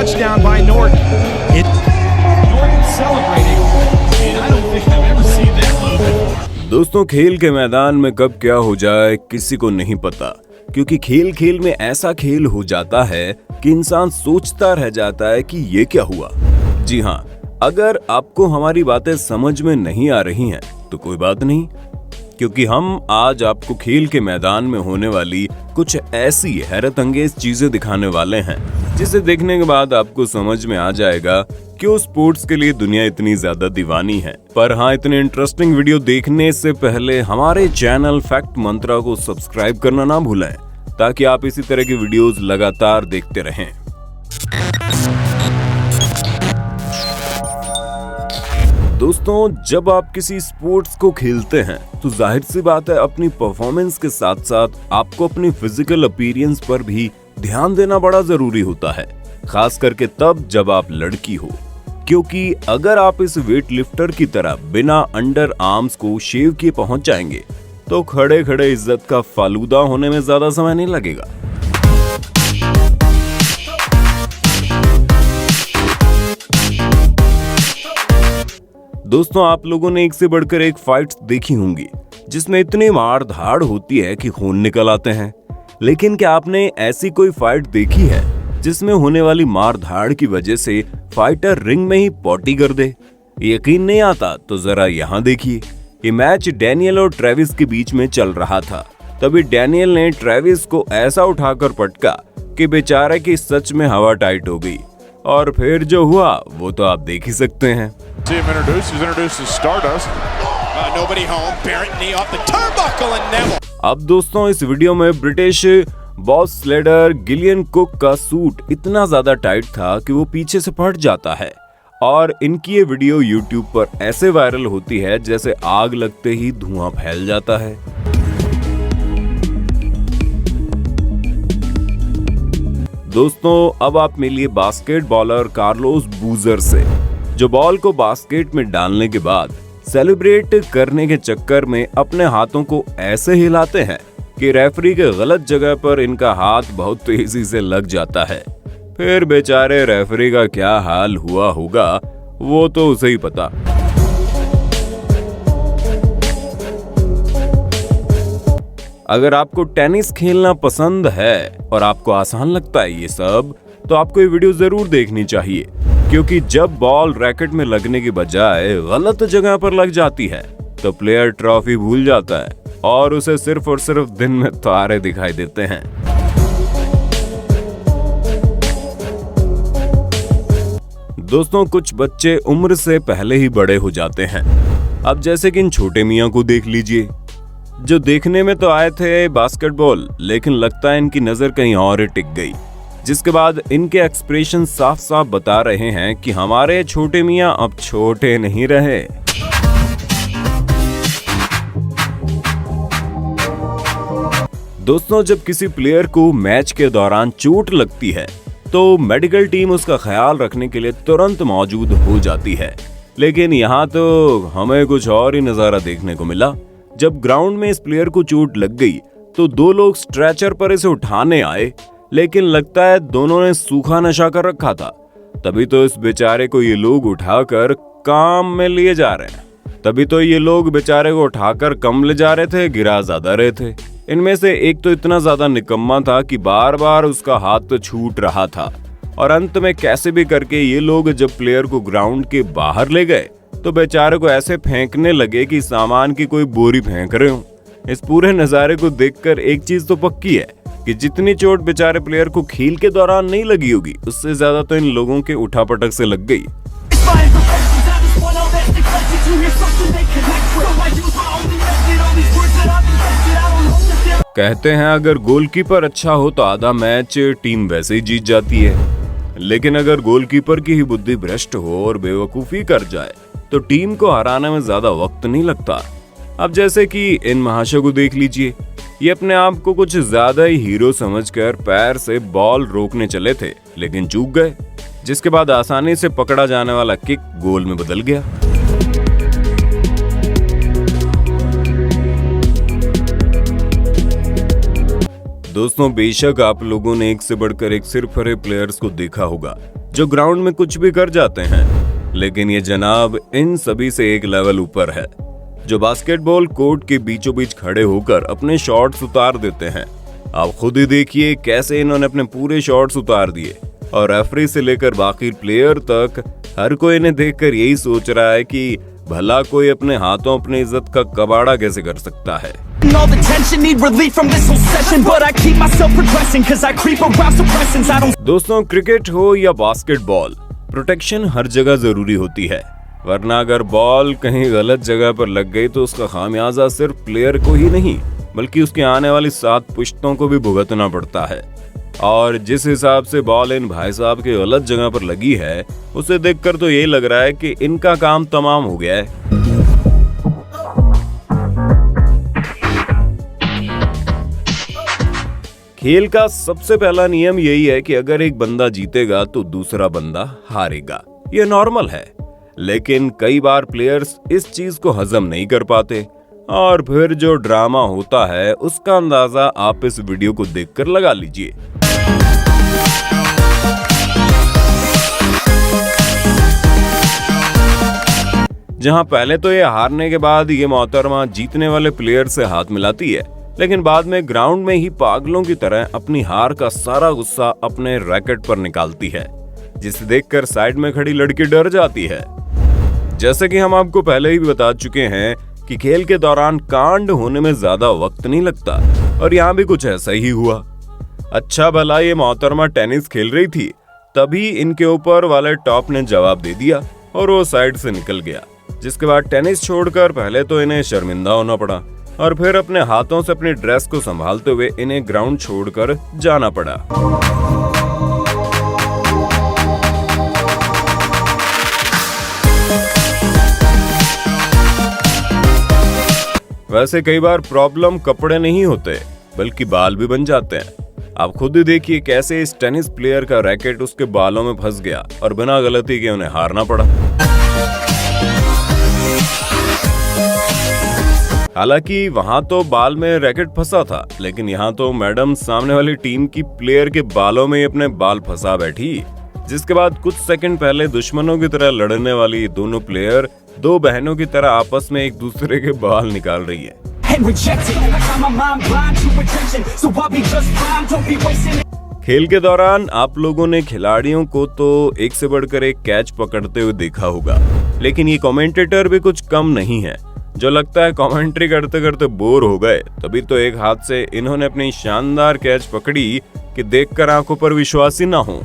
touchdown by Norton. Norton celebrating, and I don't think I've ever seen that move. दोस्तों, खेल के मैदान में कब क्या हो जाए किसी को नहीं पता, क्योंकि खेल खेल में ऐसा खेल हो जाता है कि इंसान सोचता रह जाता है कि ये क्या हुआ। जी हाँ, अगर आपको हमारी बातें समझ में नहीं आ रही हैं तो कोई बात नहीं, क्योंकि हम आज आपको खेल के मैदान में होने वाली कुछ ऐसी हैरत अंगेज चीजें दिखाने वाले हैं जिसे देखने के बाद आपको समझ में आ जाएगा क्यों स्पोर्ट्स के लिए दुनिया इतनी ज्यादा दीवानी है। पर हाँ, इतने इंटरेस्टिंग वीडियो देखने से पहले हमारे चैनल फैक्ट मंत्रा को सब्सक्राइब करना ना भूलें, ताकि आप इसी तरह की वीडियोस लगातार देखते रहें। दोस्तों, जब आप किसी स्पोर्ट्स को खेलते हैं तो जाहिर सी बात है अपनी परफॉर्मेंस के साथ साथ आपको अपनी फिजिकल अपीयरेंस पर भी ध्यान देना बड़ा जरूरी होता है, खास करके तब जब आप लड़की हो, क्योंकि अगर आप इस वेट लिफ्टर की तरह बिना अंडर आर्म्स को शेव किए पहुंच जाएंगे तो खड़े खड़े इज्जत का फालूदा होने में ज्यादा समय नहीं लगेगा। दोस्तों, आप लोगों ने एक से बढ़कर एक फाइट्स देखी होंगी जिसमें इतनी मार धाड़ होती है कि खून निकल आते हैं, लेकिन क्या आपने ऐसी कोई फाइट देखी है जिसमें होने वाली मार धाड़ की वजह से फाइटर रिंग में ही पॉटी कर दे? यकीन नहीं आता तो जरा यहाँ देखिए। ये मैच डैनियल और ट्रेविस के बीच में चल रहा था। तभी डैनियल ने ट्रेविस को ऐसा उठाकर पटका कि बेचारे की सच में हवा टाइट हो गई, और फिर जो हुआ वो तो आप देख ही सकते हैं। अब दोस्तों, इस वीडियो में ब्रिटिश बॉस स्लेडर गिलियन कुक का सूट इतना ज्यादा टाइट था कि वो पीछे से फट जाता है, और इनकी ये वीडियो YouTube पर ऐसे वायरल होती है जैसे आग लगते ही धुआं फैल जाता है। दोस्तों, अब आप मिलिए बास्केटबॉलर कार्लोस बूजर से, जो बॉल को बास्केट में डालने के बाद सेलिब्रेट करने के चक्कर में अपने हाथों को ऐसे हिलाते हैं कि रेफरी के गलत जगह पर इनका हाथ बहुत तेजी से लग जाता है। फिर बेचारे रेफरी का क्या हाल हुआ होगा वो तो उसे ही पता। अगर आपको टेनिस खेलना पसंद है और आपको आसान लगता है ये सब, तो आपको ये वीडियो जरूर देखनी चाहिए, क्योंकि जब बॉल रैकेट में लगने की बजाय गलत जगह पर लग जाती है तो प्लेयर ट्रॉफी भूल जाता है और उसे सिर्फ और सिर्फ दिन में तारे दिखाई देते हैं। दोस्तों, कुछ बच्चे उम्र से पहले ही बड़े हो जाते हैं। अब जैसे कि इन छोटे मियां को देख लीजिए, जो देखने में तो आए थे बास्केटबॉल, लेकिन लगता है इनकी नजर कहीं और ही टिक गई, जिसके बाद इनके एक्सप्रेशन साफ साफ बता रहे हैं कि हमारे छोटे मियां अब छोटे नहीं रहे। दोस्तों, जब किसी प्लेयर को मैच के दौरान चोट लगती है तो मेडिकल टीम उसका ख्याल रखने के लिए तुरंत मौजूद हो जाती है, लेकिन यहाँ तो हमें कुछ और ही नजारा देखने को मिला। जब ग्राउंड में इस प्लेयर को चोट लग गई तो दो लोग स्ट्रेचर पर इसे उठाने आए, लेकिन लगता है दोनों ने सूखा नशा कर रखा था। तभी तो इस बेचारे को ये लोग उठाकर काम में लिए जा रहे हैं। तभी तो ये लोग बेचारे को उठाकर कम ले जा रहे थे, गिरा ज्यादा रहे थे। इनमें से एक तो इतना ज्यादा निकम्मा था कि बार बार उसका हाथ तो छूट रहा था, और अंत में कैसे भी करके ये लोग जब प्लेयर को ग्राउंड के बाहर ले गए तो बेचारे को ऐसे फेंकने लगे कि सामान की कोई बोरी फेंक रहे हो। इस पूरे नजारे को देखकर एक चीज तो पक्की है कि जितनी चोट बेचारे प्लेयर को खेल के दौरान नहीं लगी होगी, उससे ज्यादा तो इन लोगों के उठापटक से लग गई। कहते हैं अगर गोलकीपर अच्छा हो तो आधा मैच टीम वैसे ही जीत जाती है, लेकिन अगर गोलकीपर की ही बुद्धि भ्रष्ट हो और बेवकूफी कर जाए तो टीम को हराने में ज्यादा वक्त नहीं लगता। अब जैसे कि इन महाशय को देख लीजिए, ये अपने आप को कुछ ज्यादा ही हीरो समझकर पैर से बॉल रोकने चले थे, लेकिन चूक गए, जिसके बाद आसानी से पकड़ा जाने वाला किक गोल में बदल गया। दोस्तों, बेशक आप लोगों ने एक से बढ़कर एक सिर फरे प्लेयर्स को देखा होगा, जो ग्राउंड में कुछ भी कर जाते हैं, लेकिन ये जनाब इन सभी से एक लेवल ऊपर है, जो बास्केटबॉल कोर्ट के बीचों बीच खड़े होकर अपने शॉट्स उतार देते हैं। आप खुद ही देखिए कैसे इन्होंने अपने पूरे शॉट्स उतार दिए और रेफरी से लेकर बाकी प्लेयर तक हर कोई इन्हें देखकर यही सोच रहा है कि भला कोई अपने हाथों अपनी इज्जत का कबाड़ा कैसे कर सकता है। All the tension, need relief from this whole session, but I keep myself progressing cause I creep around suppressants I don't। दोस्तों, क्रिकेट हो या बास्केटबॉल, प्रोटेक्शन हर जगह जरूरी होती है, वरना अगर बॉल कहीं गलत जगह पर लग गई तो उसका खामियाजा सिर्फ प्लेयर को ही नहीं बल्कि उसके आने वाली 7 पुश्तों को भी भुगतना पड़ता है। और जिस हिसाब से बॉल इन भाई साहब के गलत जगह पर लगी है, उसे देखकर तो यही लग रहा है कि इनका काम तमाम हो गया है। खेल का सबसे पहला नियम यही है कि अगर एक बंदा जीतेगा तो दूसरा बंदा हारेगा। ये नॉर्मल है, लेकिन कई बार प्लेयर्स इस चीज को हजम नहीं कर पाते और फिर जो ड्रामा होता है उसका अंदाजा आप इस वीडियो को देखकर लगा लीजिए। जहां पहले तो ये हारने के बाद ये मोहतरमा जीतने वाले प्लेयर से हाथ मिलाती है, लेकिन बाद में ग्राउंड में ही पागलों की तरह अपनी हार का सारा गुस्सा अपने रैकेट पर निकालती है, जिसे देखकर साइड में खड़ी लड़की डर जाती है। जैसे कि हम आपको पहले ही बता चुके हैं कि खेल के दौरान कांड होने में ज्यादा वक्त नहीं लगता, और यहाँ भी कुछ ऐसा ही हुआ। अच्छा भला ये मोहतरमा टेनिस खेल रही थी, तभी इनके ऊपर वाले टॉप ने जवाब दे दिया और वो साइड से निकल गया, जिसके बाद टेनिस छोड़कर पहले तो इन्हें शर्मिंदा होना पड़ा और फिर अपने हाथों से अपनी ड्रेस को संभालते हुए इन्हें ग्राउंड छोड़कर जाना पड़ा। वैसे कई बार प्रॉब्लम कपड़े नहीं होते बल्कि बाल भी बन जाते हैं। आप खुद ही देखिए कैसे इस टेनिस प्लेयर का रैकेट उसके बालों में फंस गया और बिना गलती के उन्हें हारना पड़ा। हालांकि वहां तो बाल में रैकेट फंसा था, लेकिन यहाँ तो मैडम सामने वाली टीम की प्लेयर के बालों में अपने बाल फंसा बैठी, जिसके बाद कुछ सेकंड पहले दुश्मनों की तरह लड़ने वाली दोनों प्लेयर 2 बहनों की तरह आपस में एक दूसरे के बाल निकाल रही है। खेल के दौरान आप लोगों ने खिलाड़ियों को तो एक से बढ़कर एक कैच पकड़ते हुए देखा होगा, लेकिन ये कमेंटेटर भी कुछ कम नहीं है, जो लगता है कमेंट्री करते करते बोर हो गए। तभी तो एक हाथ से इन्होंने अपनी शानदार कैच पकड़ी कि देखकर आंखों पर विश्वास ही ना हो।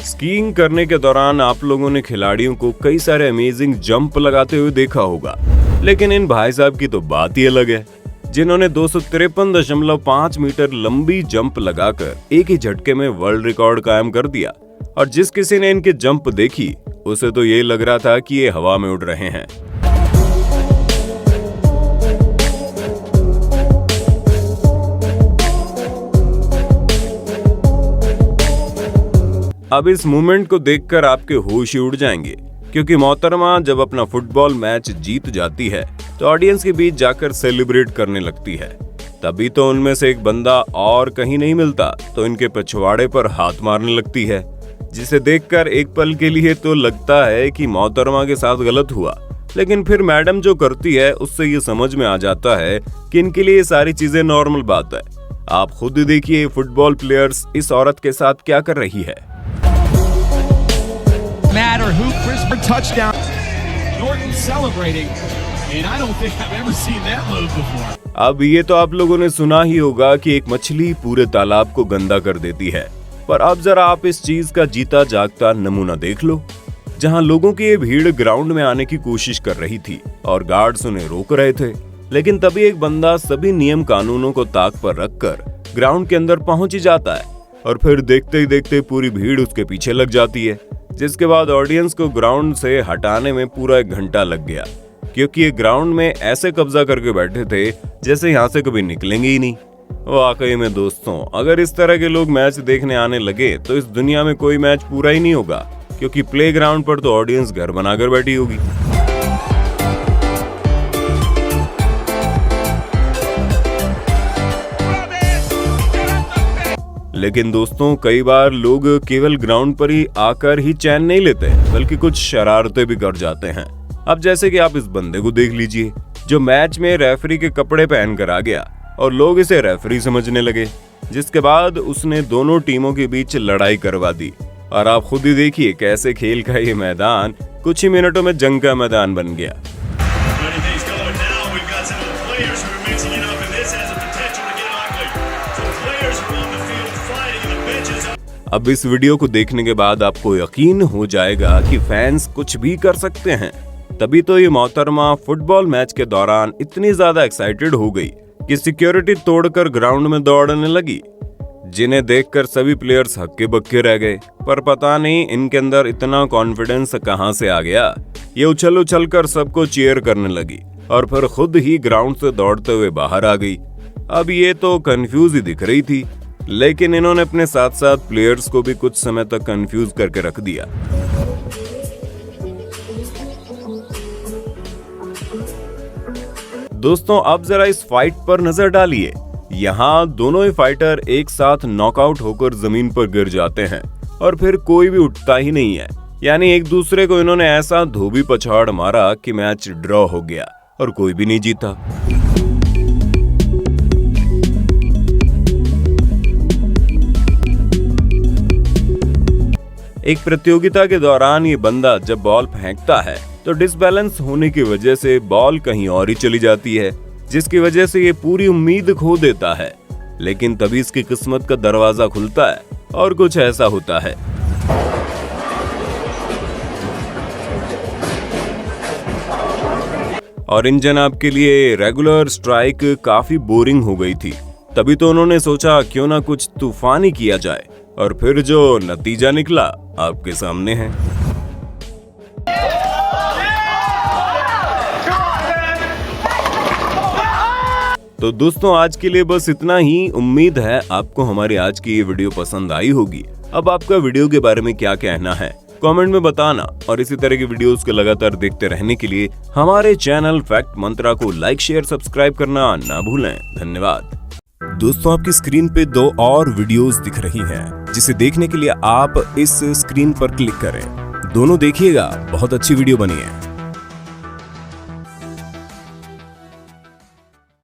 स्कीइंग करने के दौरान आप लोगों ने खिलाड़ियों को कई सारे अमेजिंग जंप लगाते हुए देखा होगा, लेकिन इन भाई साहब की तो बात ही अलग है, जिन्होंने 253.5 मीटर लंबी जंप लगाकर एक ही झटके में वर्ल्ड रिकॉर्ड कायम कर दिया। और जिस किसी ने इनके जंप देखी उसे तो ये लग रहा था कि ये हवा में उड़ रहे हैं। अब इस मूवमेंट को देखकर आपके होश ही उड़ जाएंगे, क्योंकि मोहतरमा जब अपना फुटबॉल मैच जीत जाती है तो ऑडियंस के बीच जाकर सेलिब्रेट करने लगती है। तभी तो उनमें से एक बंदा और कहीं नहीं मिलता तो इनके पिछवाड़े पर हाथ मारने लगती है, जिसे देखकर एक पल के लिए तो लगता है कि मोहतरमा के साथ गलत हुआ, लेकिन फिर मैडम जो करती है उससे ये समझ में आ जाता है कि इनके लिए ये सारी चीजें नॉर्मल बात है। आप खुद ही देखिए फुटबॉल प्लेयर्स इस औरत के साथ क्या कर रही है। Matter who crisper touchdown. Norton celebrating, and I don't think I've ever seen that move before. अब ये तो आप लोगों ने सुना ही होगा कि एक मछली पूरे तालाब को गंदा कर देती है, पर अब जरा आप इस चीज का जीता जागता नमूना देख लो, जहां लोगों की ये भीड़ ग्राउंड में आने की कोशिश कर रही थी और गार्ड्स उन्हें रोक रहे थे, लेकिन तभी एक बंदा सभी नियम कानूनों को ताक पर रखकर ग्राउंड के अंदर पहुंच ही जाता है और फिर देखते ही देखते पूरी भीड़ उसके पीछे लग जाती है, जिसके बाद ऑडियंस को ग्राउंड से हटाने में पूरा 1 घंटा लग गया, क्योंकि ये ग्राउंड में ऐसे कब्जा करके बैठे थे जैसे यहाँ से कभी निकलेंगे ही नहीं। वाकई में दोस्तों, अगर इस तरह के लोग मैच देखने आने लगे तो इस दुनिया में कोई मैच पूरा ही नहीं होगा, क्योंकि प्लेग्राउंड पर तो ऑडियंस घर बनाकर बैठी होगी। लेकिन दोस्तों कई बार लोग केवल ग्राउंड पर ही आकर ही चैन नहीं लेते, बल्कि कुछ शरारतें भी कर जाते हैं। अब जैसे कि आप इस बंदे को देख लीजिए, जो मैच में रेफरी के कपड़े पहनकर आ गया और लोग इसे रेफरी समझने लगे, जिसके बाद उसने दोनों टीमों के बीच लड़ाई करवा दी। और आप खुद ही देखिए कैसे खेल का ये मैदान कुछ ही मिनटों में जंग का मैदान बन गया। अब इस वीडियो को देखने के बाद आपको यकीन हो जाएगा कि फैंस कुछ भी कर सकते हैं। तभी तो ये मोहतरमा फुटबॉल मैच के दौरान इतनी ज्यादा एक्साइटेड हो गई कि सिक्योरिटी तोड़कर ग्राउंड में दौड़ने लगी, जिन्हें देखकर सभी प्लेयर्स हक्के बक्के रह गए। पर पता नहीं इनके अंदर इतना कॉन्फिडेंस कहां से आ गया। ये उछल उछल कर सबको चीयर करने लगी और फिर खुद ही ग्राउंड से दौड़ते हुए बाहर आ गई। अब ये तो कंफ्यूज ही दिख रही थी, लेकिन इन्होंने अपने साथ साथ प्लेयर्स को भी कुछ समय तक कंफ्यूज करके रख दिया। दोस्तों अब जरा इस फाइट पर नजर डालिए। यहाँ दोनों ही फाइटर एक साथ नॉकआउट होकर जमीन पर गिर जाते हैं और फिर कोई भी उठता ही नहीं है। यानी एक दूसरे को इन्होंने ऐसा धोबी पछाड़ मारा कि मैच ड्रॉ हो गया और कोई भी नहीं जीता। एक प्रतियोगिता के दौरान ये बंदा जब बॉल फेंकता है तो डिसबैलेंस होने की वजह से बॉल कहीं और ही चली जाती है, जिसकी वजह से ये पूरी उम्मीद खो देता है। लेकिन तभी इसकी किस्मत का दरवाजा खुलता है और कुछ ऐसा होता है। और इन जनाब के लिए रेगुलर स्ट्राइक काफी बोरिंग हो गई थी। तभी तो उन्होंने सोचा क्यों ना कुछ तूफानी किया जाए, और फिर जो नतीजा निकला आपके सामने है। तो दोस्तों आज के लिए बस इतना ही। उम्मीद है आपको हमारी आज की ये वीडियो पसंद आई होगी। अब आपका वीडियो के बारे में क्या कहना है कमेंट में बताना, और इसी तरह की वीडियोस को लगातार देखते रहने के लिए हमारे चैनल फैक्ट मंत्रा को लाइक शेयर सब्सक्राइब करना ना भूलें। धन्यवाद। दोस्तों आपकी स्क्रीन पे 2 और वीडियोस दिख रही हैं, जिसे देखने के लिए आप इस स्क्रीन पर क्लिक करें। दोनों देखिएगा, बहुत अच्छी वीडियो बनी है।